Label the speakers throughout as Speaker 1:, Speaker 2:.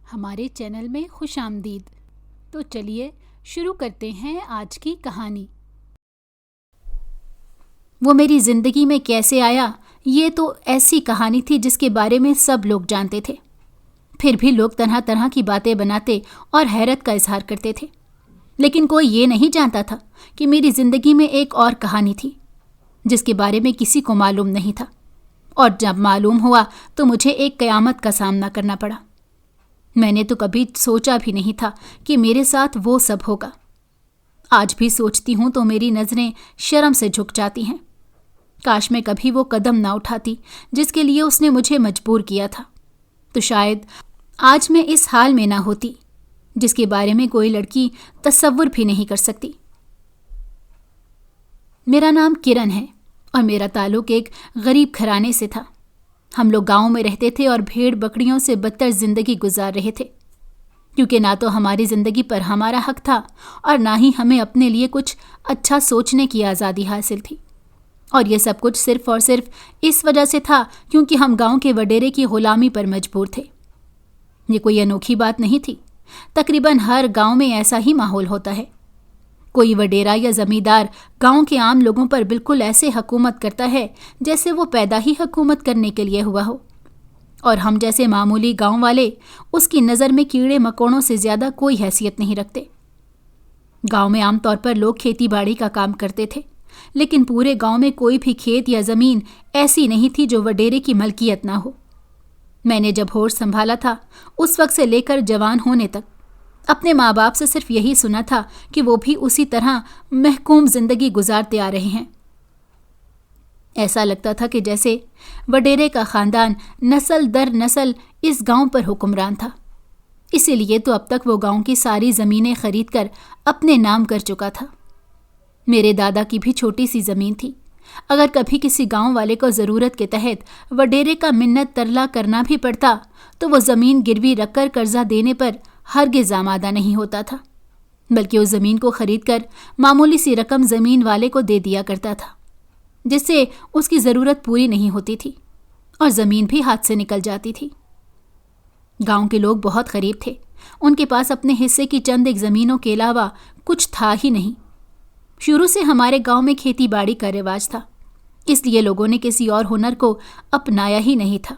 Speaker 1: ہمارے چینل میں خوش آمدید۔ تو چلیے شروع کرتے ہیں آج کی کہانی۔ وہ میری زندگی میں کیسے آیا، یہ تو ایسی کہانی تھی جس کے بارے میں سب لوگ جانتے تھے، پھر بھی لوگ طرح طرح کی باتیں بناتے اور حیرت کا اظہار کرتے تھے، لیکن کوئی یہ نہیں جانتا تھا کہ میری زندگی میں ایک اور کہانی تھی جس کے بارے میں کسی کو معلوم نہیں تھا، اور جب معلوم ہوا تو مجھے ایک قیامت کا سامنا کرنا پڑا۔ میں نے تو کبھی سوچا بھی نہیں تھا کہ میرے ساتھ وہ سب ہوگا۔ آج بھی سوچتی ہوں تو میری نظریں شرم سے جھک جاتی ہیں۔ کاش میں کبھی وہ قدم نہ اٹھاتی جس کے لیے اس نے مجھے مجبور کیا تھا، تو شاید آج میں اس حال میں نہ ہوتی جس کے بارے میں کوئی لڑکی تصور بھی نہیں کر سکتی۔ میرا نام کرن ہے اور میرا تعلق ایک غریب گھرانے سے تھا۔ ہم لوگ گاؤں میں رہتے تھے اور بھیڑ بکریوں سے بدتر زندگی گزار رہے تھے، کیونکہ نہ تو ہماری زندگی پر ہمارا حق تھا اور نہ ہی ہمیں اپنے لیے کچھ اچھا سوچنے کی آزادی حاصل تھی، اور یہ سب کچھ صرف اور صرف اس وجہ سے تھا کیونکہ ہم گاؤں کے وڈیرے کی غلامی پر مجبور تھے۔ یہ کوئی انوکھی بات نہیں تھی، تقریباً ہر گاؤں میں ایسا ہی ماحول ہوتا ہے۔ کوئی وڈیرا یا زمیندار گاؤں کے عام لوگوں پر بالکل ایسے حکومت کرتا ہے جیسے وہ پیدا ہی حکومت کرنے کے لیے ہوا ہو، اور ہم جیسے معمولی گاؤں والے اس کی نظر میں کیڑے مکوڑوں سے زیادہ کوئی حیثیت نہیں رکھتے۔ گاؤں میں عام طور پر لوگ کھیتی باڑی کا کام کرتے تھے، لیکن پورے گاؤں میں کوئی بھی کھیت یا زمین ایسی نہیں تھی جو وڈیرے کی ملکیت نہ ہو۔ میں نے جب ہوش سنبھالا تھا اس وقت سے لے کر جوان ہونے تک اپنے ماں باپ سے صرف یہی سنا تھا کہ وہ بھی اسی طرح محکوم زندگی گزارتے آ رہے ہیں۔ ایسا لگتا تھا کہ جیسے وڈیرے کا خاندان نسل در نسل اس گاؤں پر حکمران تھا، اسی لیے تو اب تک وہ گاؤں کی ساری زمینیں خرید کر اپنے نام کر چکا تھا۔ میرے دادا کی بھی چھوٹی سی زمین تھی۔ اگر کبھی کسی گاؤں والے کو ضرورت کے تحت وڈیرے کا منت ترلا کرنا بھی پڑتا تو وہ زمین گروی رکھ کر قرضہ دینے پر ہرگز آمادہ نہیں ہوتا تھا، بلکہ اس زمین کو خرید کر معمولی سی رقم زمین والے کو دے دیا کرتا تھا، جس سے اس کی ضرورت پوری نہیں ہوتی تھی اور زمین بھی ہاتھ سے نکل جاتی تھی۔ گاؤں کے لوگ بہت غریب تھے، ان کے پاس اپنے حصے کی چند ایک زمینوں کے علاوہ کچھ تھا ہی نہیں۔ شروع سے ہمارے گاؤں میں کھیتی باڑی کا رواج تھا، اس لیے لوگوں نے کسی اور ہنر کو اپنایا ہی نہیں تھا۔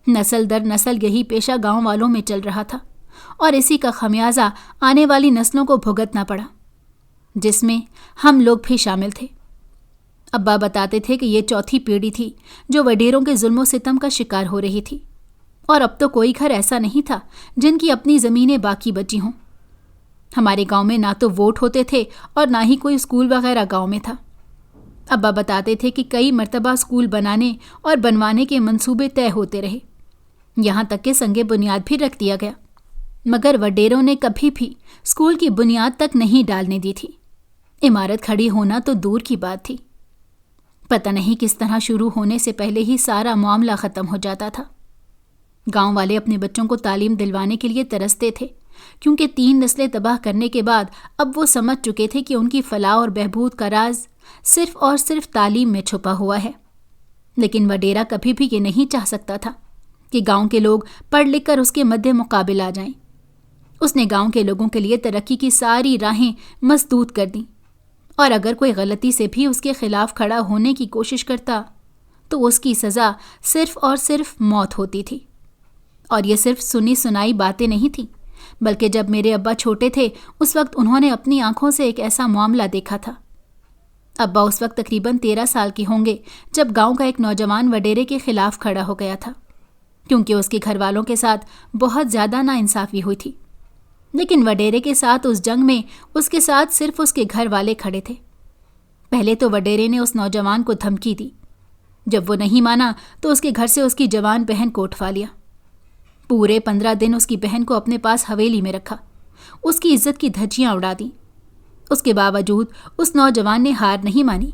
Speaker 1: نسل در نسل یہی پیشہ گاؤں والوں میں چل رہا تھا، اور اسی کا خمیازہ آنے والی نسلوں کو بھگتنا پڑا، جس میں ہم لوگ بھی شامل تھے۔ ابا بتاتے تھے کہ یہ چوتھی پیڑھی تھی جو وڈیروں کے ظلم و ستم کا شکار ہو رہی تھی، اور اب تو کوئی گھر ایسا نہیں تھا جن کی اپنی زمینیں باقی بچی ہوں۔ ہمارے گاؤں میں نہ تو ووٹ ہوتے تھے اور نہ ہی کوئی اسکول وغیرہ گاؤں میں تھا۔ ابا بتاتے تھے کہ کئی مرتبہ اسکول بنانے اور بنوانے کے منصوبے طے ہوتے رہے، یہاں تک کہ سنگ بنیاد بھی رکھ دیا گیا، مگر وڈیروں نے کبھی بھی اسکول کی بنیاد تک نہیں ڈالنے دی تھی۔ عمارت کھڑی ہونا تو دور کی بات تھی۔ پتہ نہیں کس طرح شروع ہونے سے پہلے ہی سارا معاملہ ختم ہو جاتا تھا۔ گاؤں والے اپنے بچوں کو تعلیم دلوانے کے لیے ترستے تھے، کیونکہ 3 نسلیں تباہ کرنے کے بعد اب وہ سمجھ چکے تھے کہ ان کی فلاح اور بہبود کا راز صرف اور صرف تعلیم میں چھپا ہوا ہے۔ لیکن وڈیرا کبھی بھی یہ نہیں چاہ سکتا تھا کہ گاؤں کے لوگ پڑھ لکھ کر اس کے مد مقابل آ جائیں۔ اس نے گاؤں کے لوگوں کے لیے ترقی کی ساری راہیں مسدود کر دیں، اور اگر کوئی غلطی سے بھی اس کے خلاف کھڑا ہونے کی کوشش کرتا تو اس کی سزا صرف اور صرف موت ہوتی تھی۔ اور یہ صرف سنی سنائی باتیں نہیں تھیں، بلکہ جب میرے ابا چھوٹے تھے اس وقت انہوں نے اپنی آنکھوں سے ایک ایسا معاملہ دیکھا تھا۔ ابا اس وقت تقریباً 13 سال کے ہوں گے جب گاؤں کا ایک نوجوان وڈیرے کے خلاف کھڑا ہو گیا تھا، کیونکہ اس کے گھر والوں کے ساتھ بہت زیادہ ناانصافی ہوئی تھی۔ لیکن وڈیرے کے ساتھ اس جنگ میں اس کے ساتھ صرف اس کے گھر والے کھڑے تھے۔ پہلے تو وڈیرے نے اس نوجوان کو دھمکی دی، جب وہ نہیں مانا تو اس کے گھر سے اس کی جوان بہن کو اٹھوا لیا۔ پورے 15 دن اس کی بہن کو اپنے پاس حویلی میں رکھا، اس کی عزت کی دھجیاں اڑا دیں۔ اس کے باوجود اس نوجوان نے ہار نہیں مانی،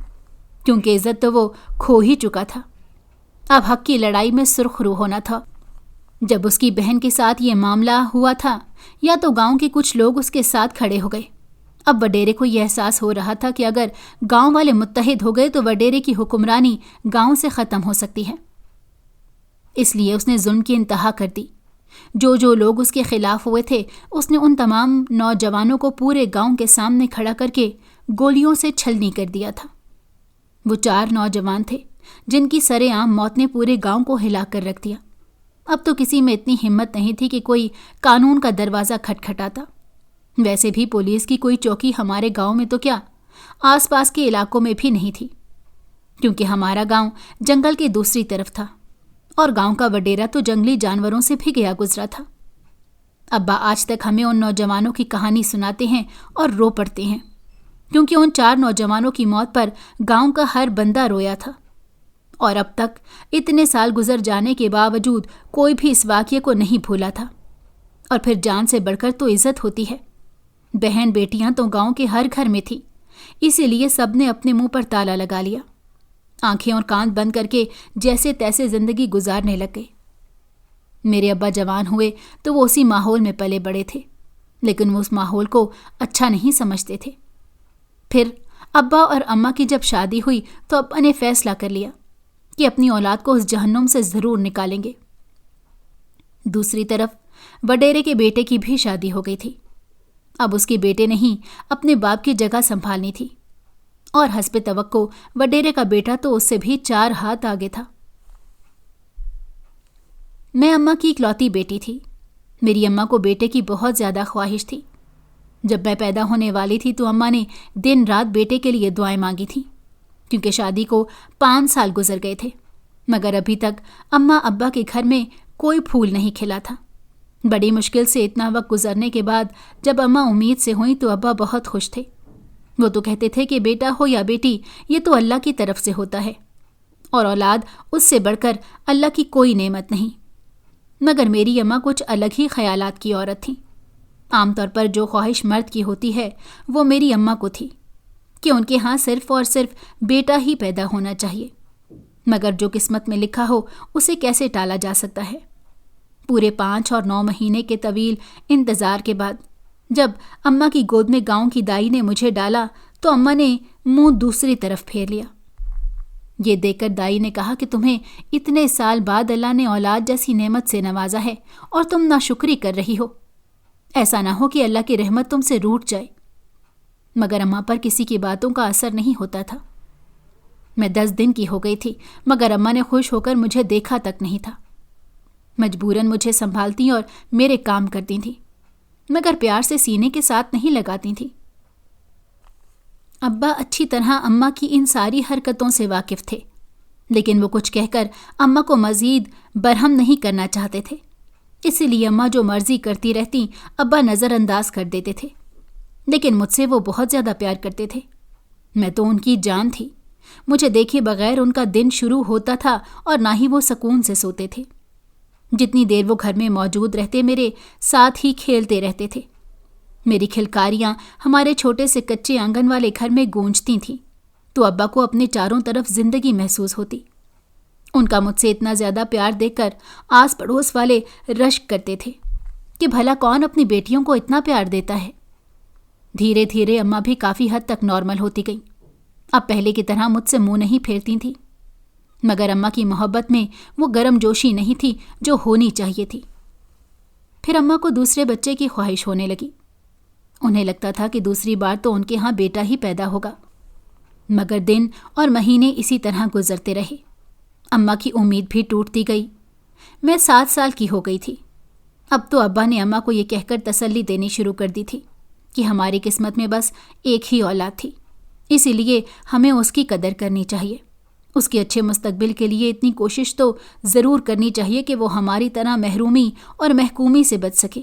Speaker 1: کیونکہ عزت تو وہ کھو ہی چکا تھا۔ اب حق کی لڑائی میں سرخ رو ہونا تھا۔ جب اس کی بہن کے ساتھ یہ معاملہ ہوا تھا، یا تو گاؤں کے کچھ لوگ اس کے ساتھ کھڑے ہو گئے۔ اب وڈیرے کو یہ احساس ہو رہا تھا کہ اگر گاؤں والے متحد ہو گئے تو وڈیرے کی حکمرانی گاؤں سے ختم ہو سکتی ہے۔ اس لیے اس نے ظلم کی انتہا کر دی۔ جو لوگ اس کے خلاف ہوئے تھے اس نے ان تمام نوجوانوں کو پورے گاؤں کے سامنے کھڑا کر کے گولیوں سے چھلنی کر دیا تھا۔ وہ 4 نوجوان تھے جن کی سرے عام موت نے پورے گاؤں کو ہلا کر رکھ دیا۔ اب تو کسی میں اتنی ہمت نہیں تھی کہ کوئی قانون کا دروازہ کھٹکھٹاتا۔ ویسے بھی پولیس کی کوئی چوکی ہمارے گاؤں میں تو کیا، آس پاس کے علاقوں میں بھی نہیں تھی، کیونکہ ہمارا گاؤں جنگل کے دوسری طرف تھا اور گاؤں کا وڈیرا تو جنگلی جانوروں سے بھی گیا گزرا تھا۔ ابا آج تک ہمیں ان نوجوانوں کی کہانی سناتے ہیں اور رو پڑتے ہیں، کیونکہ ان 4 نوجوانوں کی موت پر گاؤں کا ہر بندہ رویا تھا، اور اب تک اتنے سال گزر جانے کے باوجود کوئی بھی اس واقعے کو نہیں بھولا تھا۔ اور پھر جان سے بڑھ کر تو عزت ہوتی ہے۔ بہن بیٹیاں تو گاؤں کے ہر گھر میں تھی، اسی لیے سب نے اپنے منہ پر تالا لگا لیا، آنکھیں اور کان بند کر کے جیسے تیسے زندگی گزارنے لگ گئے۔ میرے ابا جوان ہوئے تو وہ اسی ماحول میں پلے بڑے تھے، لیکن وہ اس ماحول کو اچھا نہیں سمجھتے تھے۔ پھر ابا اور اماں کی جب شادی ہوئی تو ابا نے فیصلہ کر لیا کہ اپنی اولاد کو اس جہنم سے ضرور نکالیں گے۔ دوسری طرف وڈیرے کے بیٹے کی بھی شادی ہو گئی تھی۔ اب اس کے بیٹے نے ہی اپنے باپ کی جگہ سنبھالنی تھی، اور حسب توقع وڈیرے کا بیٹا تو اس سے بھی 4 ہاتھ آگے تھا۔ میں اماں کی اکلوتی بیٹی تھی۔ میری اماں کو بیٹے کی بہت زیادہ خواہش تھی۔ جب میں پیدا ہونے والی تھی تو اماں نے دن رات بیٹے کے لیے دعائیں مانگی تھیں، کیونکہ شادی کو 5 سال گزر گئے تھے، مگر ابھی تک اماں ابا کے گھر میں کوئی پھول نہیں کھلا تھا۔ بڑی مشکل سے اتنا وقت گزرنے کے بعد جب اماں امید سے ہوئیں تو ابا بہت خوش تھے۔ وہ تو کہتے تھے کہ بیٹا ہو یا بیٹی، یہ تو اللہ کی طرف سے ہوتا ہے، اور اولاد اس سے بڑھ کر اللہ کی کوئی نعمت نہیں۔ مگر میری اماں کچھ الگ ہی خیالات کی عورت تھیں۔ عام طور پر جو خواہش مرد کی ہوتی ہے وہ میری اماں کو تھی کہ ان کے ہاں صرف اور صرف بیٹا ہی پیدا ہونا چاہیے، مگر جو قسمت میں لکھا ہو اسے کیسے ٹالا جا سکتا ہے۔ پورے 5 اور 9 مہینے کے طویل انتظار کے بعد جب اماں کی گود میں گاؤں کی دائی نے مجھے ڈالا تو اماں نے منہ دوسری طرف پھیر لیا۔ یہ دیکھ کر دائی نے کہا کہ تمہیں اتنے سال بعد اللہ نے اولاد جیسی نعمت سے نوازا ہے اور تم ناشکری کر رہی ہو، ایسا نہ ہو کہ اللہ کی رحمت تم سے روٹ جائے۔ مگر اماں پر کسی کی باتوں کا اثر نہیں ہوتا تھا۔ میں 10 دن کی ہو گئی تھی، مگر اماں نے خوش ہو کر مجھے دیکھا تک نہیں تھا۔ مجبوراً مجھے سنبھالتی اور میرے کام کرتی تھیں، مگر پیار سے سینے کے ساتھ نہیں لگاتی تھیں۔ ابا اچھی طرح اماں کی ان ساری حرکتوں سے واقف تھے، لیکن وہ کچھ کہہ کر اماں کو مزید برہم نہیں کرنا چاہتے تھے، اسی لیے اماں جو مرضی کرتی رہتی ابا نظر انداز کر دیتے تھے۔ لیکن مجھ سے وہ بہت زیادہ پیار کرتے تھے، میں تو ان کی جان تھی۔ مجھے دیکھے بغیر ان کا دن شروع ہوتا تھا اور نہ ہی وہ سکون سے سوتے تھے۔ جتنی دیر وہ گھر میں موجود رہتے میرے ساتھ ہی کھیلتے رہتے تھے۔ میری کھلکاریاں ہمارے چھوٹے سے کچے آنگن والے گھر میں گونجتی تھیں تو ابا کو اپنے چاروں طرف زندگی محسوس ہوتی۔ ان کا مجھ سے اتنا زیادہ پیار دیکھ کر آس پڑوس والے رشک کرتے تھے کہ بھلا کون اپنی بیٹیوں کو اتنا پیار دیتا ہے۔ دھیرے دھیرے اماں بھی کافی حد تک نارمل ہوتی گئیں، اب پہلے کی طرح مجھ سے منہ نہیں پھیرتی تھیں، مگر اماں کی محبت میں وہ گرم جوشی نہیں تھی جو ہونی چاہیے تھی۔ پھر اماں کو دوسرے بچے کی خواہش ہونے لگی۔ انہیں لگتا تھا کہ دوسری بار تو ان کے ہاں بیٹا ہی پیدا ہوگا، مگر دن اور مہینے اسی طرح گزرتے رہے۔ اماں کی امید بھی ٹوٹتی گئی۔ میں 7 سال کی ہو گئی تھی۔ اب تو ابا نے اماں کو یہ کہہ کر تسلی دینی شروع کر دی تھی کہ ہماری قسمت میں بس ایک ہی اولاد تھی، اسی لیے ہمیں اس کی قدر کرنی چاہیے، اس کے اچھے مستقبل کے لیے اتنی کوشش تو ضرور کرنی چاہیے کہ وہ ہماری طرح محرومی اور محکومی سے بچ سکے۔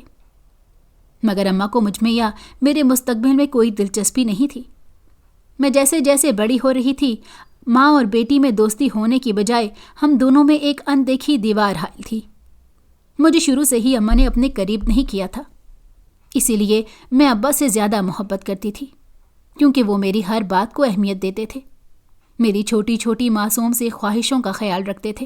Speaker 1: مگر اماں کو مجھ میں یا میرے مستقبل میں کوئی دلچسپی نہیں تھی۔ میں جیسے جیسے بڑی ہو رہی تھی، ماں اور بیٹی میں دوستی ہونے کی بجائے ہم دونوں میں ایک اندیکھی دیوار حائل تھی۔ مجھے شروع سے ہی اماں نے اپنے قریب نہیں کیا تھا، اسی لیے میں ابا سے زیادہ محبت کرتی تھی، کیونکہ وہ میری ہر بات کو اہمیت دیتے تھے، میری چھوٹی چھوٹی معصوم سی خواہشوں کا خیال رکھتے تھے۔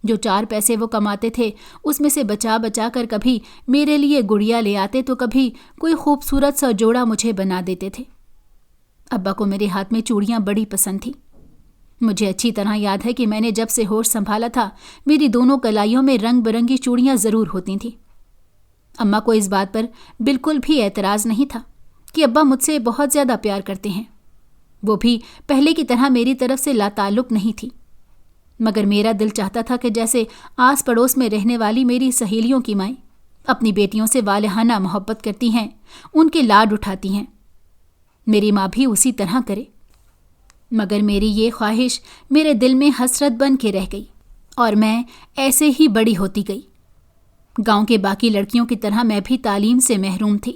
Speaker 1: جو 4 پیسے وہ کماتے تھے اس میں سے بچا بچا کر کبھی میرے لیے گڑیا لے آتے تو کبھی کوئی خوبصورت سا جوڑا مجھے بنا دیتے تھے۔ ابا کو میرے ہاتھ میں چوڑیاں بڑی پسند تھیں۔ مجھے اچھی طرح یاد ہے کہ میں نے جب سے ہوش سنبھالا تھا میری دونوں کلائیوں میں رنگ برنگی چوڑیاں ضرور ہوتی تھیں۔ اماں کو اس بات پر بالکل بھی اعتراض نہیں تھا کہ ابا مجھ سے بہت زیادہ پیار کرتے ہیں، وہ بھی پہلے کی طرح میری طرف سے لا تعلق نہیں تھی، مگر میرا دل چاہتا تھا کہ جیسے آس پڑوس میں رہنے والی میری سہیلیوں کی مائیں اپنی بیٹیوں سے والہانہ محبت کرتی ہیں، ان کے لاڈ اٹھاتی ہیں، میری ماں بھی اسی طرح کرے۔ مگر میری یہ خواہش میرے دل میں حسرت بن کے رہ گئی اور میں ایسے ہی بڑی ہوتی گئی۔ گاؤں کے باقی لڑکیوں کی طرح میں بھی تعلیم سے محروم تھی،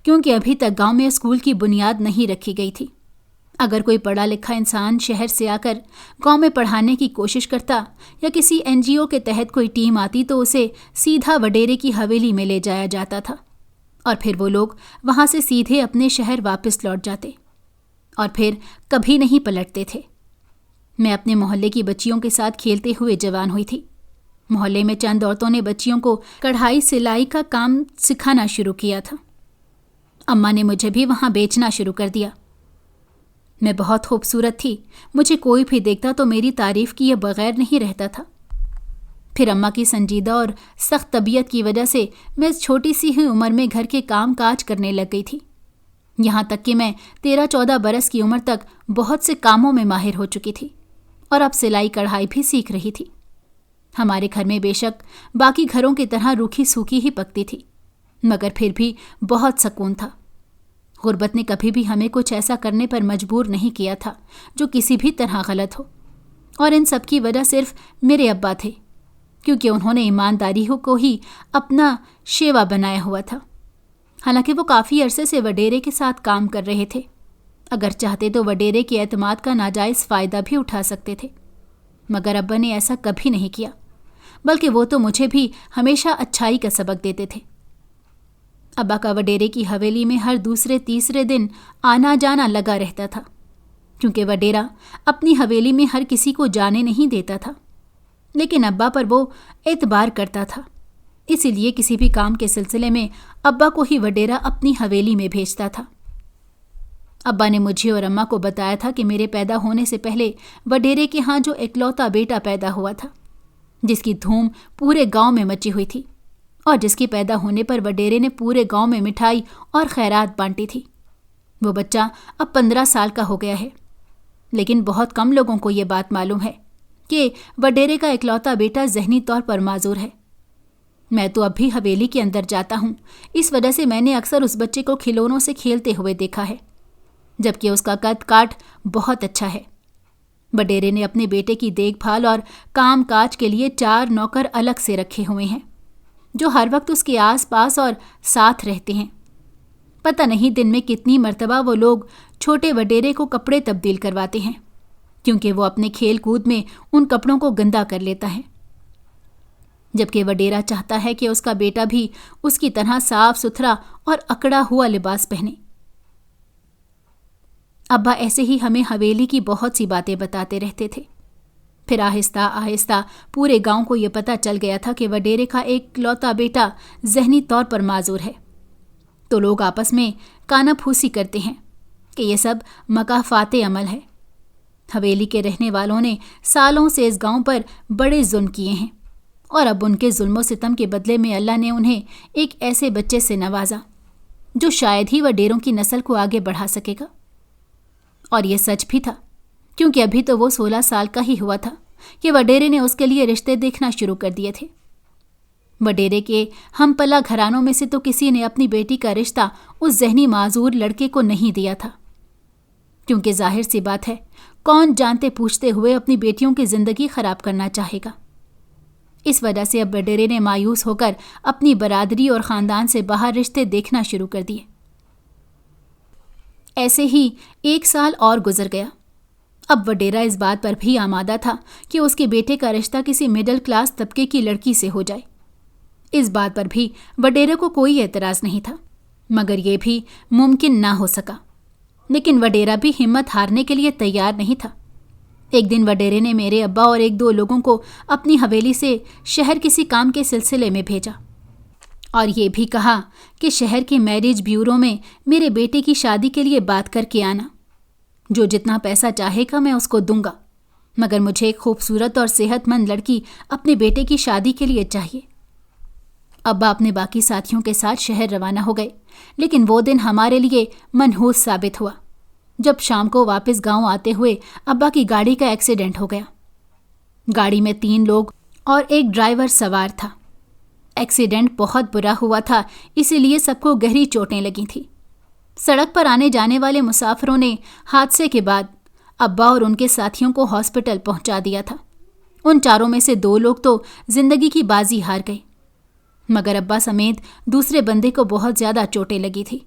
Speaker 1: کیونکہ ابھی تک گاؤں میں اسکول کی بنیاد نہیں رکھی گئی تھی۔ اگر کوئی پڑھا لکھا انسان شہر سے آ کر گاؤں میں پڑھانے کی کوشش کرتا یا کسی NGO کے تحت کوئی ٹیم آتی تو اسے سیدھا وڈیرے کی حویلی میں لے جایا جاتا تھا، اور پھر وہ لوگ وہاں سے سیدھے اپنے شہر واپس لوٹ جاتے اور پھر کبھی نہیں پلٹتے تھے۔ میں اپنے محلے کی بچیوں کے ساتھ کھیلتے ہوئے جوان ہوئی تھی۔ محلے میں چند عورتوں نے بچیوں کو کڑھائی سلائی کا کام سکھانا شروع کیا تھا۔ اماں نے مجھے بھی وہاں بیچنا شروع کر دیا۔ میں بہت خوبصورت تھی، مجھے کوئی بھی دیکھتا تو میری تعریف کیے بغیر نہیں رہتا تھا۔ پھر اماں کی سنجیدہ اور سخت طبیعت کی وجہ سے میں اس چھوٹی سی ہی عمر میں گھر کے کام کاج کرنے لگ گئی تھی، یہاں تک کہ میں 13-14 برس کی عمر تک بہت سے کاموں میں ماہر ہو چکی تھی اور اب سلائی کڑھائی بھی سیکھ رہی تھی۔ ہمارے گھر میں بے شک باقی گھروں کی طرح روکھی سوکھی ہی پکتی تھی، مگر پھر بھی بہت سکون تھا۔ غربت نے کبھی بھی ہمیں کچھ ایسا کرنے پر مجبور نہیں کیا تھا جو کسی بھی طرح غلط ہو، اور ان سب کی وجہ صرف میرے ابا تھے، کیونکہ انہوں نے ایمانداری کو ہی اپنا شیوا بنایا ہوا تھا۔ حالانکہ وہ کافی عرصے سے وڈیرے کے ساتھ کام کر رہے تھے، اگر چاہتے تو وڈیرے کے اعتماد کا ناجائز فائدہ بھی اٹھا سکتے تھے، مگر ابا نے ایسا کبھی نہیں کیا، بلکہ وہ تو مجھے بھی ہمیشہ اچھائی کا سبق دیتے تھے۔ ابا کا وڈیرے کی حویلی میں ہر دوسرے تیسرے دن آنا جانا لگا رہتا تھا، کیونکہ وڈیرا اپنی حویلی میں ہر کسی کو جانے نہیں دیتا تھا، لیکن ابا پر وہ اعتبار کرتا تھا، اسی لیے کسی بھی کام کے سلسلے میں ابا کو ہی وڈیرا اپنی حویلی میں بھیجتا تھا۔ ابا نے مجھے اور اماں کو بتایا تھا کہ میرے پیدا ہونے سے پہلے وڈیرے کے ہاں جو اکلوتا بیٹا پیدا ہوا تھا، جس کی دھوم پورے گاؤں میں مچی ہوئی تھی، اور جس کے پیدا ہونے پر وڈیرے نے پورے گاؤں میں مٹھائی اور خیرات بانٹی تھی، وہ بچہ اب 15 سال کا ہو گیا ہے۔ لیکن بہت کم لوگوں کو یہ بات معلوم ہے کہ وڈیرے کا اکلوتا بیٹا ذہنی طور پر معذور ہے۔ میں تو اب بھی حویلی کے اندر جاتا ہوں، اس وجہ سے میں نے اکثر اس بچے کو کھلونوں سے کھیلتے ہوئے دیکھا ہے، جبکہ اس کا قد کاٹ بہت اچھا ہے۔ وڈیرے نے اپنے بیٹے کی دیکھ بھال اور کام کاج کے لیے 4 نوکر الگ سے رکھے ہوئے ہیں، جو ہر وقت اس کے آس پاس اور ساتھ رہتے ہیں۔ پتہ نہیں دن میں کتنی مرتبہ وہ لوگ چھوٹے وڈیرے کو کپڑے تبدیل کرواتے ہیں، کیونکہ وہ اپنے کھیل کود میں ان کپڑوں کو گندا کر لیتا ہے، جبکہ وڈیرا چاہتا ہے کہ اس کا بیٹا بھی اس کی طرح صاف ستھرا اور اکڑا ہوا لباس پہنے۔ ابا ایسے ہی ہمیں حویلی کی بہت سی باتیں بتاتے رہتے تھے۔ پھر آہستہ آہستہ پورے گاؤں کو یہ پتہ چل گیا تھا کہ وڈیرے کا ایک لوتا بیٹا ذہنی طور پر معذور ہے، تو لوگ آپس میں کانا پھوسی کرتے ہیں کہ یہ سب مکافات عمل ہے۔ حویلی کے رہنے والوں نے سالوں سے اس گاؤں پر بڑے ظلم کیے ہیں، اور اب ان کے ظلم و ستم کے بدلے میں اللہ نے انہیں ایک ایسے بچے سے نوازا جو شاید ہی وڈیروں کی نسل کو آگے بڑھا سکے گا۔ اور یہ سچ بھی تھا، کیونکہ ابھی تو وہ 16 سال کا ہی ہوا تھا کہ وڈیرے نے اس کے لیے رشتے دیکھنا شروع کر دیے تھے۔ وڈیرے کے ہم پلا گھرانوں میں سے تو کسی نے اپنی بیٹی کا رشتہ اس ذہنی معذور لڑکے کو نہیں دیا تھا، کیونکہ ظاہر سی بات ہے کون جانتے پوچھتے ہوئے اپنی بیٹیوں کی زندگی خراب کرنا چاہے گا۔ اس وجہ سے اب وڈیرے نے مایوس ہو کر اپنی برادری اور خاندان سے باہر رشتے دیکھنا شروع کر دیے۔ ایسے ہی 1 سال اور گزر گیا۔ اب وڈیرا اس بات پر بھی آمادہ تھا کہ اس کے بیٹے کا رشتہ کسی مڈل کلاس طبقے کی لڑکی سے ہو جائے۔ اس بات پر بھی وڈیرے کو کوئی اعتراض نہیں تھا، مگر یہ بھی ممکن نہ ہو سکا۔ لیکن وڈیرا بھی ہمت ہارنے کے لیے تیار نہیں تھا۔ ایک دن وڈیرے نے میرے ابا اور 1-2 لوگوں کو اپنی حویلی سے شہر کسی کام کے سلسلے میں بھیجا، اور یہ بھی کہا کہ شہر کے میرج بیورو میں میرے بیٹے کی شادی کے لیے بات کر کے آنا، جو جتنا پیسہ چاہے گا میں اس کو دوں گا، مگر مجھے ایک خوبصورت اور صحت مند لڑکی اپنے بیٹے کی شادی کے لیے چاہیے۔ ابا اپنے باقی ساتھیوں کے ساتھ شہر روانہ ہو گئے، لیکن وہ دن ہمارے لیے منحوس ثابت ہوا جب شام کو واپس گاؤں آتے ہوئے ابا کی گاڑی کا ایکسیڈنٹ ہو گیا۔ گاڑی میں 3 لوگ اور ایک ڈرائیور سوار تھا۔ ایکسیڈنٹ بہت برا ہوا تھا، اسی لیے سب کو گہری چوٹیں لگی تھیں۔ سڑک پر آنے جانے والے مسافروں نے حادثے کے بعد ابا اور ان کے ساتھیوں کو ہاسپٹل پہنچا دیا تھا۔ ان 4 میں سے 2 لوگ تو زندگی کی بازی ہار گئے، مگر ابا سمیت دوسرے بندے کو بہت زیادہ چوٹیں لگی تھی۔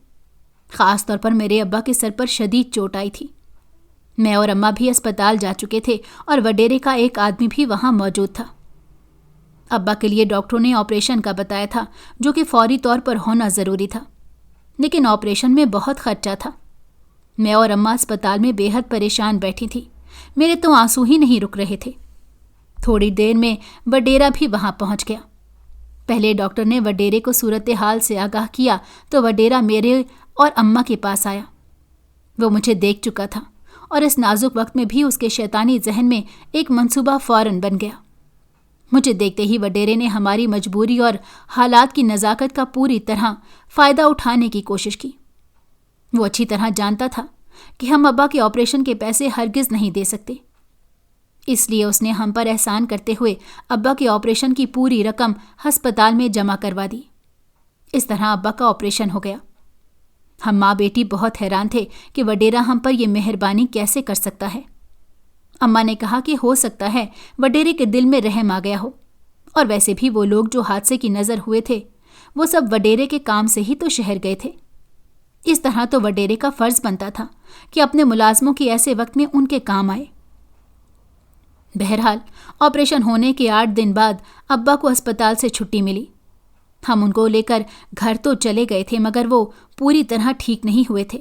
Speaker 1: خاص طور پر میرے ابا کے سر پر شدید چوٹ آئی تھی۔ میں اور اماں بھی اسپتال جا چکے تھے اور وڈیرے کا ایک آدمی بھی وہاں موجود تھا۔ ابا کے لیے ڈاکٹروں نے آپریشن کا بتایا تھا، جو کہ فوری طور پر ہونا ضروری تھا، لیکن آپریشن میں بہت خرچہ تھا۔ میں اور اماں اسپتال میں بے حد پریشان بیٹھی تھی۔ میرے تو آنسو ہی نہیں رک رہے تھے۔ تھوڑی دیر میں وڈیرا بھی وہاں پہنچ گیا۔ پہلے ڈاکٹر نے وڈیرے کو صورتحال سے آگاہ کیا تو وڈیرا میرے اور اماں کے پاس آیا۔ وہ مجھے دیکھ چکا تھا اور اس نازک وقت میں بھی اس کے شیطانی ذہن میں ایک منصوبہ فوراً بن گیا۔ مجھے دیکھتے ہی وڈیرے نے ہماری مجبوری اور حالات کی نزاکت کا پوری طرح فائدہ اٹھانے کی کوشش کی۔ وہ اچھی طرح جانتا تھا کہ ہم ابا کے آپریشن کے پیسے ہرگز نہیں دے سکتے، اس لیے اس نے ہم پر احسان کرتے ہوئے ابا کے آپریشن کی پوری رقم ہسپتال میں جمع کروا دی۔ اس طرح ابا کا آپریشن ہو گیا۔ ہم ماں بیٹی بہت حیران تھے کہ وڈیرا ہم پر یہ مہربانی کیسے کر سکتا ہے۔ اماں نے کہا کہ ہو سکتا ہے وڈیرے کے دل میں رحم آ گیا ہو، اور ویسے بھی وہ لوگ جو حادثے کی نظر ہوئے تھے وہ سب وڈیرے کے کام سے ہی تو شہر گئے تھے۔ اس طرح تو وڈیرے کا فرض بنتا تھا کہ اپنے ملازموں کے ایسے وقت میں ان کے کام آئے۔ بہرحال آپریشن ہونے کے 8 دن بعد ابا کو اسپتال سے چھٹی ملی۔ ہم ان کو لے کر گھر تو چلے گئے تھے، مگر وہ پوری طرح ٹھیک نہیں ہوئے تھے۔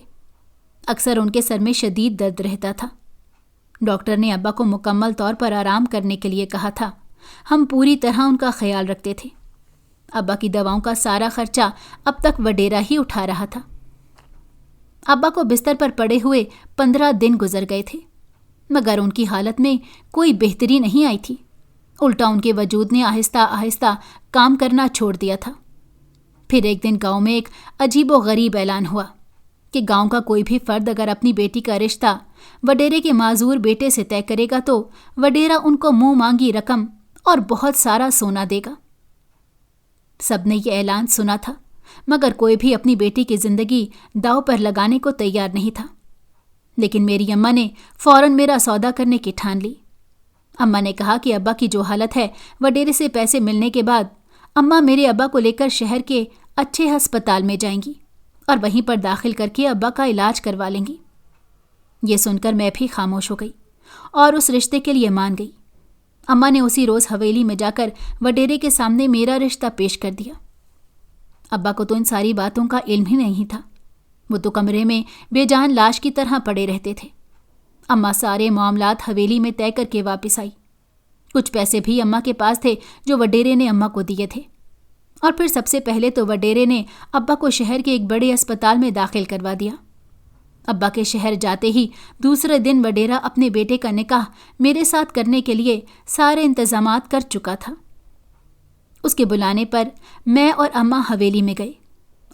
Speaker 1: اکثر ان کے سر میں شدید درد رہتا تھا۔ ڈاکٹر نے ابا کو مکمل طور پر آرام کرنے کے لیے کہا تھا۔ ہم پوری طرح ان کا خیال رکھتے تھے۔ ابا کی دواؤں کا سارا خرچہ اب تک وڈیرا ہی اٹھا رہا تھا۔ ابا کو بستر پر پڑے ہوئے 15 دن گزر گئے تھے، مگر ان کی حالت میں کوئی بہتری نہیں آئی تھی۔ الٹا ان کے وجود نے آہستہ آہستہ کام کرنا چھوڑ دیا تھا۔ پھر ایک دن گاؤں میں ایک عجیب و غریب اعلان ہوا کہ گاؤں کا کوئی بھی فرد اگر اپنی بیٹی کا رشتہ وڈیرے کے معذور بیٹے سے طے کرے گا تو وڈیرا ان کو منہ مانگی رقم اور بہت سارا سونا دے گا۔ سب نے یہ اعلان سنا تھا، مگر کوئی بھی اپنی بیٹی کی زندگی داؤ پر لگانے کو تیار نہیں تھا۔ لیکن میری اماں نے فوراً میرا سودا کرنے کی ٹھان لی۔ اماں نے کہا کہ ابا کی جو حالت ہے، وڈیرے سے پیسے ملنے کے بعد اماں میرے ابا کو لے کر شہر کے اچھے ہسپتال میں جائیں گی اور وہیں پر داخل کر کے ابا کا علاج کروا لیں گی۔ یہ سن کر میں بھی خاموش ہو گئی اور اس رشتے کے لیے مان گئی۔ اماں نے اسی روز حویلی میں جا کر وڈیرے کے سامنے میرا رشتہ پیش کر دیا۔ ابا کو تو ان ساری باتوں کا علم ہی نہیں تھا۔ وہ تو کمرے میں بے جان لاش کی طرح پڑے رہتے تھے۔ اماں سارے معاملات حویلی میں طے کر کے واپس آئی۔ کچھ پیسے بھی اماں کے پاس تھے جو وڈیرے نے اماں کو دیے تھے، اور پھر سب سے پہلے تو وڈیرے نے ابا کو شہر کے ایک بڑے اسپتال میں داخل کروا دیا۔ ابا کے شہر جاتے ہی دوسرے دن وڈیرا اپنے بیٹے کا نکاح میرے ساتھ کرنے کے لیے سارے انتظامات کر چکا تھا۔ اس کے بلانے پر میں اور اماں حویلی میں گئے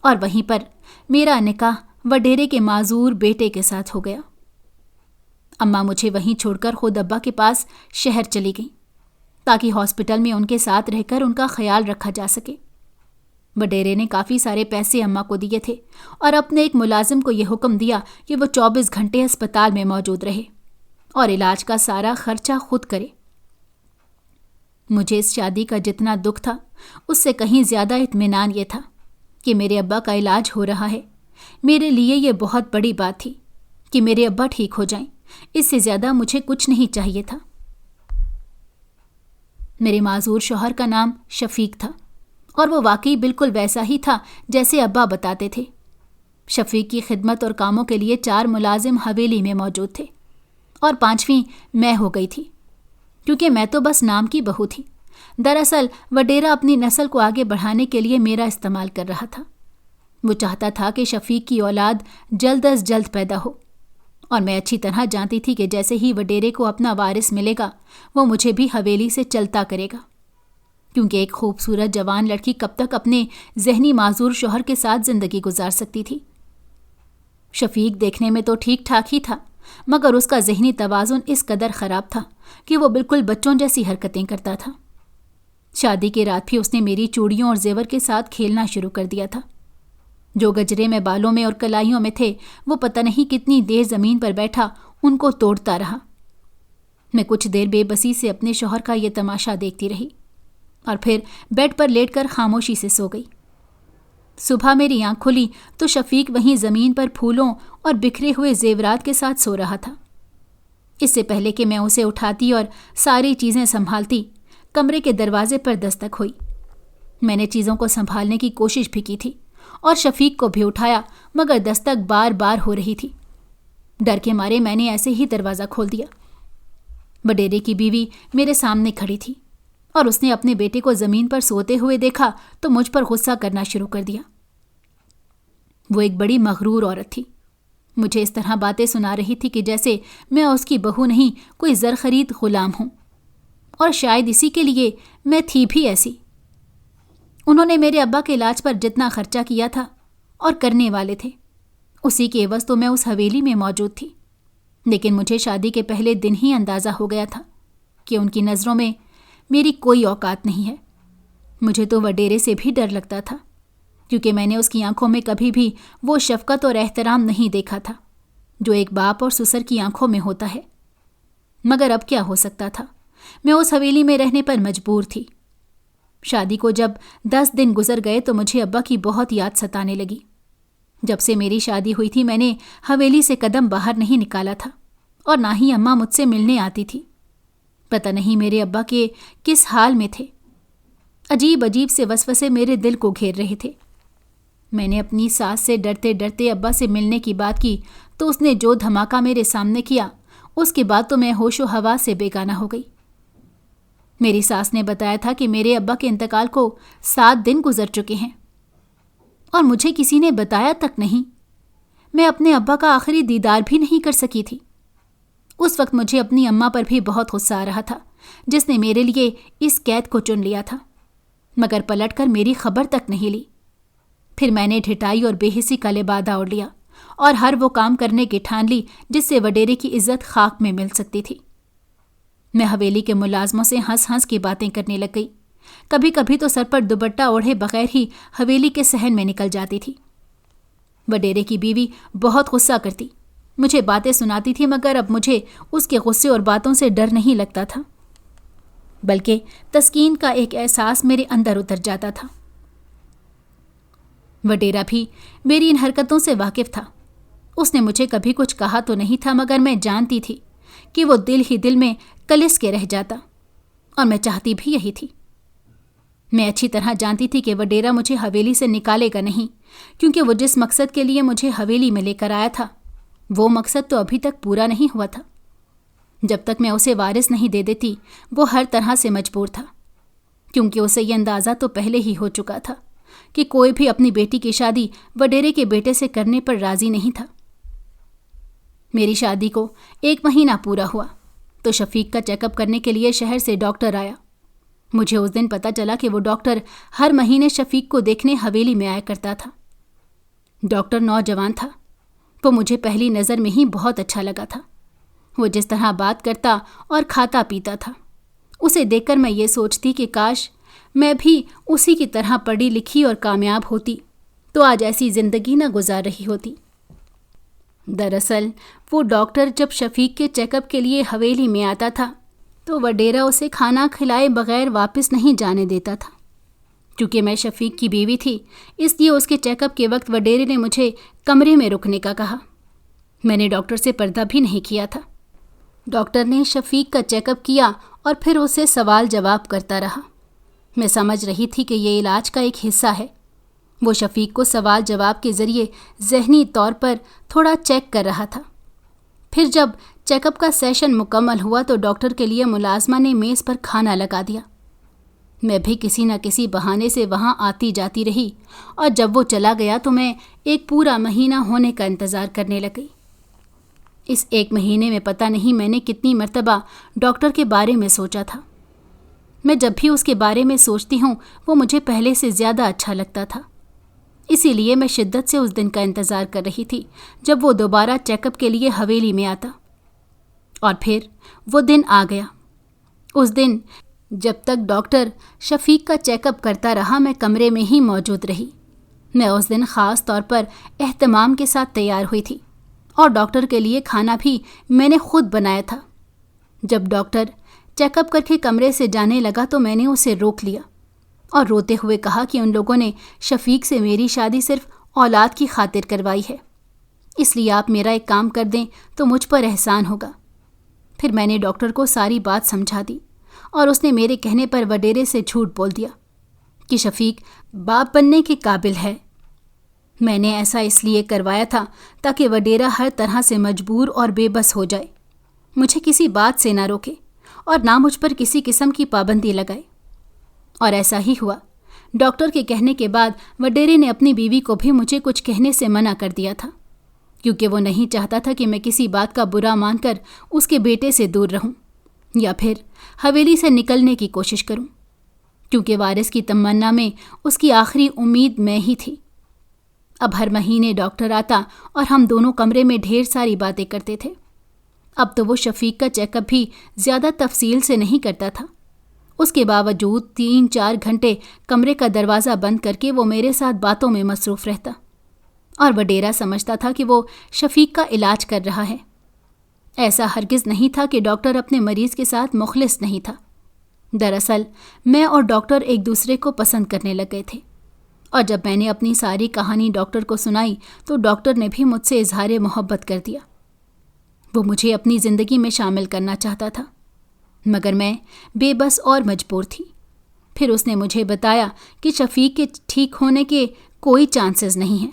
Speaker 1: اور وہیں پر میرا نکاح وڈیرے کے معذور بیٹے کے ساتھ ہو گیا۔ اماں مجھے وہیں چھوڑ کر خود ابا کے پاس شہر چلی گئیں تاکہ ہاسپٹل میں ان کے ساتھ رہ کر ان کا خیال رکھا جا سکے۔ وڈیرے نے کافی سارے پیسے اماں کو دیے تھے اور اپنے ایک ملازم کو یہ حکم دیا کہ وہ 24 گھنٹے ہسپتال میں موجود رہے اور علاج کا سارا خرچہ خود کرے۔ مجھے اس شادی کا جتنا دکھ تھا، اس سے کہیں زیادہ اطمینان یہ تھا کہ میرے ابا کا علاج ہو رہا ہے۔ میرے لیے یہ بہت بڑی بات تھی کہ میرے ابا ٹھیک ہو جائیں۔ اس سے زیادہ مجھے کچھ نہیں چاہیے تھا۔ میرے معذور شوہر کا نام شفیق تھا، اور وہ واقعی بالکل ویسا ہی تھا جیسے ابا بتاتے تھے۔ شفیق کی خدمت اور کاموں کے لیے 4 ملازم حویلی میں موجود تھے، اور 5ویں میں ہو گئی تھی، کیونکہ میں تو بس نام کی بہو تھی۔ دراصل وڈیرا اپنی نسل کو آگے بڑھانے کے لیے میرا استعمال کر رہا تھا۔ وہ چاہتا تھا کہ شفیق کی اولاد جلد از جلد پیدا ہو اور میں اچھی طرح جانتی تھی کہ جیسے ہی وڈیرے کو اپنا وارث ملے گا وہ مجھے بھی حویلی سے چلتا کرے گا، کیونکہ ایک خوبصورت جوان لڑکی کب تک اپنے ذہنی معذور شوہر کے ساتھ زندگی گزار سکتی تھی؟ شفیق دیکھنے میں تو ٹھیک ٹھاک ہی تھا، مگر اس کا ذہنی توازن اس قدر خراب تھا کہ وہ بالکل بچوں جیسی حرکتیں کرتا تھا۔ شادی کی رات بھی اس نے میری چوڑیوں اور زیور کے ساتھ کھیلنا شروع کر دیا تھا۔ جو گجرے میں بالوں میں اور کلائیوں میں تھے وہ پتہ نہیں کتنی دیر زمین پر بیٹھا ان کو توڑتا رہا۔ میں کچھ دیر بے بسی سے اپنے شوہر کا یہ تماشا دیکھتی رہی اور پھر بیڈ پر لیٹ کر خاموشی سے سو گئی۔ صبح میری آنکھ کھلی تو شفیق وہیں زمین پر پھولوں اور بکھرے ہوئے زیورات کے ساتھ سو رہا تھا۔ اس سے پہلے کہ میں اسے اٹھاتی اور ساری چیزیں سنبھالتی، کمرے کے دروازے پر دستک ہوئی۔ میں نے چیزوں کو سنبھالنے کی کوشش بھی کی تھی اور شفیق کو بھی اٹھایا، مگر دستک بار بار ہو رہی تھی۔ ڈر کے مارے میں نے ایسے ہی دروازہ کھول دیا۔ وڈیرے کی بیوی میرے سامنے کھڑی تھی اور اس نے اپنے بیٹے کو زمین پر سوتے ہوئے دیکھا تو مجھ پر غصہ کرنا شروع کر دیا۔ وہ ایک بڑی مغرور عورت تھی، مجھے اس طرح باتیں سنا رہی تھی کہ جیسے میں اس کی بہو نہیں کوئی زرخرید غلام ہوں، اور شاید اسی کے لیے میں تھی بھی ایسی۔ انہوں نے میرے ابا کے علاج پر جتنا خرچہ کیا تھا اور کرنے والے تھے، اسی کے عوض تو میں اس حویلی میں موجود تھی، لیکن مجھے شادی کے پہلے دن ہی اندازہ ہو گیا تھا کہ ان کی نظروں میں میری کوئی اوقات نہیں ہے۔ مجھے تو وڈیرے سے بھی ڈر لگتا تھا، کیونکہ میں نے اس کی آنکھوں میں کبھی بھی وہ شفقت اور احترام نہیں دیکھا تھا جو ایک باپ اور سسر کی آنکھوں میں ہوتا ہے۔ مگر اب کیا ہو سکتا تھا، میں اس حویلی میں رہنے پر مجبور تھی۔ شادی کو جب 10 دن گزر گئے تو مجھے ابا کی بہت یاد ستانے لگی۔ جب سے میری شادی ہوئی تھی میں نے حویلی سے قدم باہر نہیں نکالا تھا، اور نہ ہی اماں مجھ سے ملنے آتی تھی۔ پتہ نہیں میرے ابا کے کس حال میں تھے۔ عجیب عجیب سے وسوسے میرے دل کو گھیر رہے تھے۔ میں نے اپنی ساس سے ڈرتے ڈرتے ابا سے ملنے کی بات کی تو اس نے جو دھماکہ میرے سامنے کیا، اس کے بعد تو میں ہوش و حواس سے بیگانہ ہو گئی۔ میری ساس نے بتایا تھا کہ میرے ابا کے انتقال کو 7 دن گزر چکے ہیں، اور مجھے کسی نے بتایا تک نہیں۔ میں اپنے ابا کا آخری دیدار بھی نہیں کر سکی تھی۔ اس وقت مجھے اپنی اماں پر بھی بہت غصہ آ رہا تھا، جس نے میرے لیے اس قید کو چن لیا تھا، مگر پلٹ کر میری خبر تک نہیں لی۔ پھر میں نے ڈھٹائی اور بے حسی کا لبادہ اوڑھ لیا اور ہر وہ کام کرنے کی ٹھان لی جس سے وڈیرے کی عزت خاک میں مل سکتی تھی۔ میں حویلی کے ملازموں سے ہنس ہنس کی باتیں کرنے لگ گئی۔ کبھی کبھی تو سر پر دوپٹہ اوڑھے بغیر ہی حویلی کے صحن میں نکل جاتی تھی۔ وڈیرے کی بیوی بہت غصہ کرتی، مجھے باتیں سناتی تھی، مگر اب مجھے اس کے غصے اور باتوں سے ڈر نہیں لگتا تھا، بلکہ تسکین کا ایک احساس میرے اندر اتر جاتا تھا۔ وڈیرا بھی میری ان حرکتوں سے واقف تھا۔ اس نے مجھے کبھی کچھ کہا تو نہیں تھا، مگر میں جانتی تھی کہ وہ دل ہی دل میں کلس کے رہ جاتا، اور میں چاہتی بھی یہی تھی۔ میں اچھی طرح جانتی تھی کہ وڈیرا مجھے حویلی سے نکالے گا نہیں، کیونکہ وہ جس مقصد کے لیے مجھے حویلی میں لے کر آیا تھا وہ مقصد تو ابھی تک پورا نہیں ہوا تھا۔ جب تک میں اسے وارث نہیں دے دیتی وہ ہر طرح سے مجبور تھا، کیونکہ اسے یہ اندازہ تو پہلے ہی ہو چکا تھا کہ کوئی بھی اپنی بیٹی کی شادی وڈیرے کے بیٹے سے کرنے پر راضی نہیں تھا۔ میری شادی کو 1 مہینہ پورا ہوا تو شفیق کا چیک اپ کرنے کے لیے شہر سے ڈاکٹر آیا۔ مجھے اس دن پتہ چلا کہ وہ ڈاکٹر ہر مہینے شفیق کو دیکھنے حویلی میں آیا کرتا تھا۔ ڈاکٹر نوجوان تھا، وہ مجھے پہلی نظر میں ہی بہت اچھا لگا تھا۔ وہ جس طرح بات کرتا اور کھاتا پیتا تھا، اسے دیکھ کر میں یہ سوچتی کہ کاش میں بھی اسی کی طرح پڑھی لکھی اور کامیاب ہوتی تو آج ایسی زندگی نہ گزار رہی ہوتی۔ دراصل وہ ڈاکٹر جب شفیق کے چیک اپ کے لیے حویلی میں آتا تھا تو وڈیرا اسے کھانا کھلائے بغیر واپس نہیں جانے دیتا تھا۔ چونکہ میں شفیق کی بیوی تھی، اس لیے اس کے چیک اپ کے وقت وڈیرے نے مجھے کمرے میں رکنے کا کہا۔ میں نے ڈاکٹر سے پردہ بھی نہیں کیا تھا۔ ڈاکٹر نے شفیق کا چیک اپ کیا اور پھر اسے سوال جواب کرتا رہا۔ میں سمجھ رہی تھی کہ یہ علاج کا ایک حصہ ہے۔ وہ شفیق کو سوال جواب کے ذریعے ذہنی طور پر تھوڑا چیک کر رہا تھا۔ پھر جب چیک اپ کا سیشن مکمل ہوا تو ڈاکٹر کے لیے ملازمہ نے میز پر کھانا لگا دیا۔ میں بھی کسی نہ کسی بہانے سے وہاں آتی جاتی رہی، اور جب وہ چلا گیا تو میں 1 پورا مہینہ ہونے کا انتظار کرنے لگ گئی۔ اس 1 مہینے میں پتہ نہیں میں نے کتنی مرتبہ ڈاکٹر کے بارے میں سوچا تھا۔ میں جب بھی اس کے بارے میں سوچتی ہوں وہ مجھے پہلے سے زیادہ اچھا لگتا تھا۔ اسی لیے میں شدت سے اس دن کا انتظار کر رہی تھی جب وہ دوبارہ چیک اپ کے لیے حویلی میں آتا۔ اور پھر وہ دن آ گیا۔ اس دن جب تک ڈاکٹر شفیق کا چیک اپ کرتا رہا میں کمرے میں ہی موجود رہی۔ میں اس دن خاص طور پر اہتمام کے ساتھ تیار ہوئی تھی اور ڈاکٹر کے لیے کھانا بھی میں نے خود بنایا تھا۔ جب ڈاکٹر چیک اپ کر کے کمرے سے جانے لگا تو میں نے اسے روک لیا اور روتے ہوئے کہا کہ ان لوگوں نے شفیق سے میری شادی صرف اولاد کی خاطر کروائی ہے، اس لیے آپ میرا ایک کام کر دیں تو مجھ پر احسان ہوگا۔ پھر میں نے ڈاکٹر کو ساری بات سمجھا دی اور اس نے میرے کہنے پر وڈیرے سے جھوٹ بول دیا کہ شفیق باپ بننے کے قابل ہے۔ میں نے ایسا اس لیے کروایا تھا تاکہ وڈیرا ہر طرح سے مجبور اور بے بس ہو جائے، مجھے کسی بات سے نہ روکے اور نہ مجھ پر کسی قسم کی پابندی لگائے۔ اور ایسا ہی ہوا۔ ڈاکٹر کے کہنے کے بعد وڈیرے نے اپنی بیوی کو بھی مجھے کچھ کہنے سے منع کر دیا تھا، کیونکہ وہ نہیں چاہتا تھا کہ میں کسی بات کا برا مان کر اس کے بیٹے سے دور رہوں یا پھر حویلی سے نکلنے کی کوشش کروں، کیونکہ وارث کی تمنا میں اس کی آخری امید میں ہی تھی۔ اب ہر مہینے ڈاکٹر آتا اور ہم دونوں کمرے میں ڈھیر ساری باتیں کرتے تھے۔ اب تو وہ شفیق کا چیک اپ بھی زیادہ تفصیل سے نہیں کرتا تھا، اس کے باوجود 3-4 گھنٹے کمرے کا دروازہ بند کر کے وہ میرے ساتھ باتوں میں مصروف رہتا اور وڈیرا سمجھتا تھا کہ وہ شفیق کا علاج کر رہا ہے۔ ایسا ہرگز نہیں تھا کہ ڈاکٹر اپنے مریض کے ساتھ مخلص نہیں تھا۔ دراصل میں اور ڈاکٹر ایک دوسرے کو پسند کرنے لگ گئے تھے، اور جب میں نے اپنی ساری کہانی ڈاکٹر کو سنائی تو ڈاکٹر نے بھی مجھ سے اظہار محبت کر دیا۔ وہ مجھے اپنی زندگی میں شامل کرنا چاہتا تھا، مگر میں بے بس اور مجبور تھی۔ پھر اس نے مجھے بتایا کہ شفیق کے ٹھیک ہونے کے کوئی چانسز نہیں ہیں،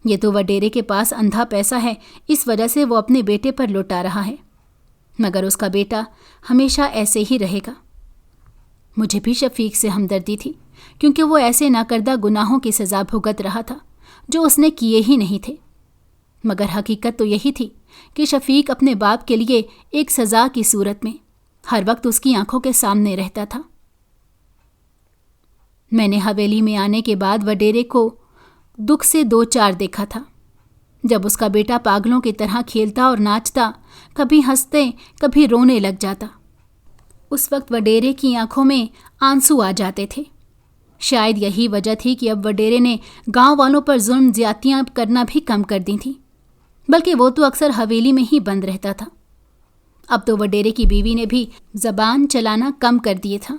Speaker 1: یہ تو وڈیرے کے پاس اندھا پیسہ ہے، اس وجہ سے وہ اپنے بیٹے پر لوٹا رہا ہے، مگر اس کا بیٹا ہمیشہ ایسے ہی رہے گا۔ مجھے بھی شفیق سے ہمدردی تھی، کیونکہ وہ ایسے ناکردہ گناہوں کی سزا بھگت رہا تھا جو اس نے کیے ہی نہیں تھے، مگر حقیقت تو یہی تھی کہ شفیق اپنے باپ کے لیے ایک سزا کی صورت میں ہر وقت اس کی آنکھوں کے سامنے رہتا تھا۔ میں نے حویلی میں آنے کے بعد وڈیرے کو دکھ سے 2-4 دیکھا تھا، جب اس کا بیٹا پاگلوں کی طرح کھیلتا اور ناچتا، کبھی ہنستے کبھی رونے لگ جاتا۔ اس وقت وڈیرے کی آنکھوں میں آنسو آ جاتے تھے۔ شاید یہی وجہ تھی کہ اب وڈیرے نے گاؤں والوں پر ظلم زیادتیاں کرنا بھی کم کر دی تھیں، بلکہ وہ تو اکثر حویلی میں ہی بند رہتا تھا۔ اب تو وڈیرے کی بیوی نے بھی زبان چلانا کم کر دیے تھا۔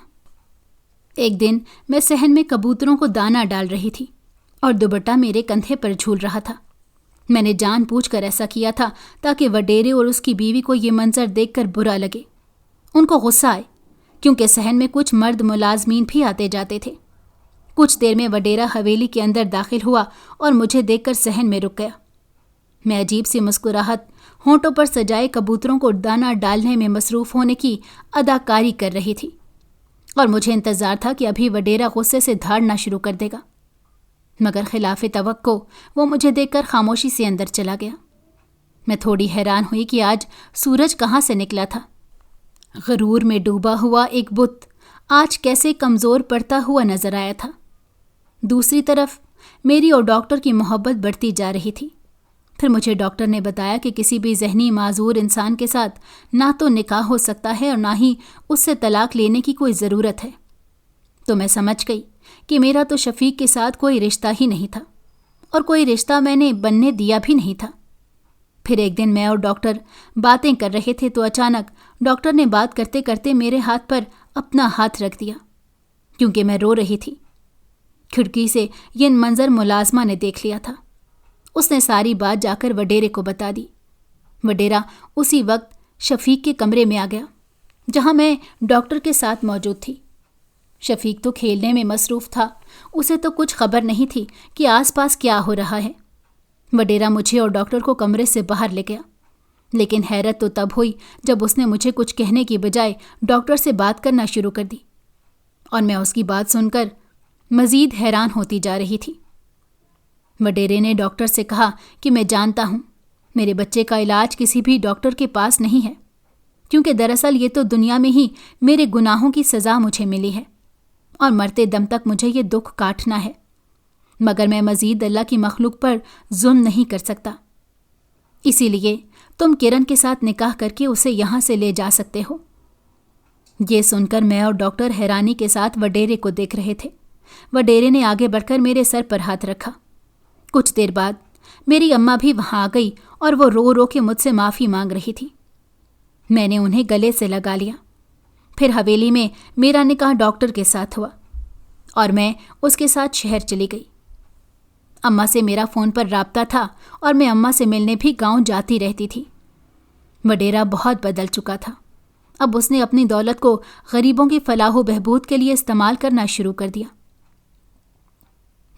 Speaker 1: ایک دن میں صحن میں کبوتروں کو دانہ ڈال رہی تھی اور دوپٹہ میرے کندھے پر جھول رہا تھا۔ میں نے جان بوجھ کر ایسا کیا تھا تاکہ وڈیرے اور اس کی بیوی کو یہ منظر دیکھ کر برا لگے، ان کو غصہ آئے، کیونکہ صحن میں کچھ مرد ملازمین بھی آتے جاتے تھے۔ کچھ دیر میں وڈیرا حویلی کے اندر داخل ہوا اور مجھے دیکھ کر صحن میں رک گیا۔ میں عجیب سی مسکراہٹ ہونٹوں پر سجائے کبوتروں کو دانہ ڈالنے میں مصروف ہونے کی اداکاری کر رہی تھی، اور مجھے انتظار تھا کہ ابھی وڈیرا غصے سے دھاڑنا شروع کر دے گا، مگر خلاف توقع وہ مجھے دیکھ کر خاموشی سے اندر چلا گیا۔ میں تھوڑی حیران ہوئی کہ آج سورج کہاں سے نکلا تھا۔ غرور میں ڈوبا ہوا ایک بت آج کیسے کمزور پڑتا ہوا نظر آیا تھا۔ دوسری طرف میری اور ڈاکٹر کی محبت بڑھتی جا رہی تھی۔ پھر مجھے ڈاکٹر نے بتایا کہ کسی بھی ذہنی معذور انسان کے ساتھ نہ تو نکاح ہو سکتا ہے اور نہ ہی اس سے طلاق لینے کی کوئی ضرورت ہے۔ تو میں سمجھ گئی کہ میرا تو شفیق کے ساتھ کوئی رشتہ ہی نہیں تھا، اور کوئی رشتہ میں نے بننے دیا بھی نہیں تھا۔ پھر ایک دن میں اور ڈاکٹر باتیں کر رہے تھے تو اچانک ڈاکٹر نے بات کرتے کرتے میرے ہاتھ پر اپنا ہاتھ رکھ دیا، کیونکہ میں رو رہی تھی۔ کھڑکی سے یہ منظر ملازمہ نے دیکھ لیا تھا۔ اس نے ساری بات جا کر وڈیرے کو بتا دی۔ وڈیرا اسی وقت شفیق کے کمرے میں آ گیا، جہاں میں ڈاکٹر کے ساتھ موجود تھی۔ شفیق تو کھیلنے میں مصروف تھا، اسے تو کچھ خبر نہیں تھی کہ آس پاس کیا ہو رہا ہے۔ وڈیرا مجھے اور ڈاکٹر کو کمرے سے باہر لے گیا، لیکن حیرت تو تب ہوئی جب اس نے مجھے کچھ کہنے کی بجائے ڈاکٹر سے بات کرنا شروع کر دی، اور میں اس کی بات سن کر مزید حیران ہوتی جا رہی تھی۔ وڈیرے نے ڈاکٹر سے کہا کہ میں جانتا ہوں میرے بچے کا علاج کسی بھی ڈاکٹر کے پاس نہیں ہے، کیونکہ دراصل یہ تو دنیا میں ہی میرے گناہوں کی سزا مجھے ملی ہے اور مرتے دم تک مجھے یہ دکھ کاٹنا ہے، مگر میں مزید اللہ کی مخلوق پر ظلم نہیں کر سکتا۔ اسی لیے تم کرن کے ساتھ نکاح کر کے اسے یہاں سے لے جا سکتے ہو۔ یہ سن کر میں اور ڈاکٹر حیرانی کے ساتھ وڈیرے کو دیکھ رہے تھے۔ وڈیرے نے آگے بڑھ کر میرے سر پر ہاتھ رکھا۔ کچھ دیر بعد میری اماں بھی وہاں آ گئی اور وہ رو رو کے مجھ سے معافی مانگ رہی تھی۔ میں نے انہیں گلے سے لگا لیا۔ پھر حویلی میں میرا نکاح ڈاکٹر کے ساتھ ہوا اور میں اس کے ساتھ شہر چلی گئی۔ اماں سے میرا فون پر رابطہ تھا اور میں اماں سے ملنے بھی گاؤں جاتی رہتی تھی۔ وڈیرا بہت بدل چکا تھا۔ اب اس نے اپنی دولت کو غریبوں کی فلاح و بہبود کے لیے استعمال کرنا شروع کر دیا۔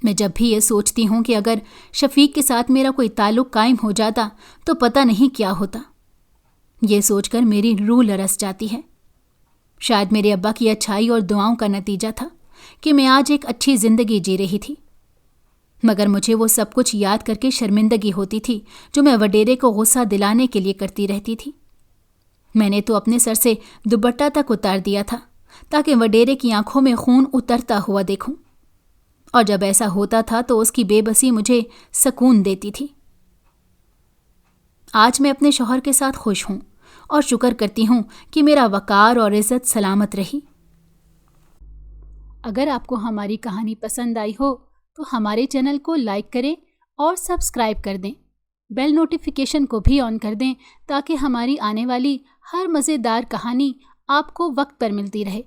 Speaker 1: میں جب بھی یہ سوچتی ہوں کہ اگر شفیق کے ساتھ میرا کوئی تعلق قائم ہو جاتا تو پتہ نہیں کیا ہوتا، یہ سوچ کر میری روح لرس جاتی ہے۔ شاید میرے ابا کی اچھائی اور دعاؤں کا نتیجہ تھا کہ میں آج ایک اچھی زندگی جی رہی تھی، مگر مجھے وہ سب کچھ یاد کر کے شرمندگی ہوتی تھی جو میں وڈیرے کو غصہ دلانے کے لیے کرتی رہتی تھی۔ میں نے تو اپنے سر سے دوپٹہ تک اتار دیا تھا تاکہ وڈیرے کی آنکھوں میں خون اترتا ہوا دیکھوں، اور جب ایسا ہوتا تھا تو اس کی بے بسی مجھے سکون دیتی تھی۔ آج میں اپنے شوہر کے ساتھ خوش ہوں اور شکر کرتی ہوں کہ میرا وقار اور عزت سلامت رہی۔ اگر آپ کو ہماری کہانی پسند آئی ہو تو ہمارے چینل کو لائک کریں اور سبسکرائب کر دیں۔ بیل نوٹیفیکیشن کو بھی آن کر دیں تاکہ ہماری آنے والی ہر مزیدار کہانی آپ کو وقت پر ملتی رہے۔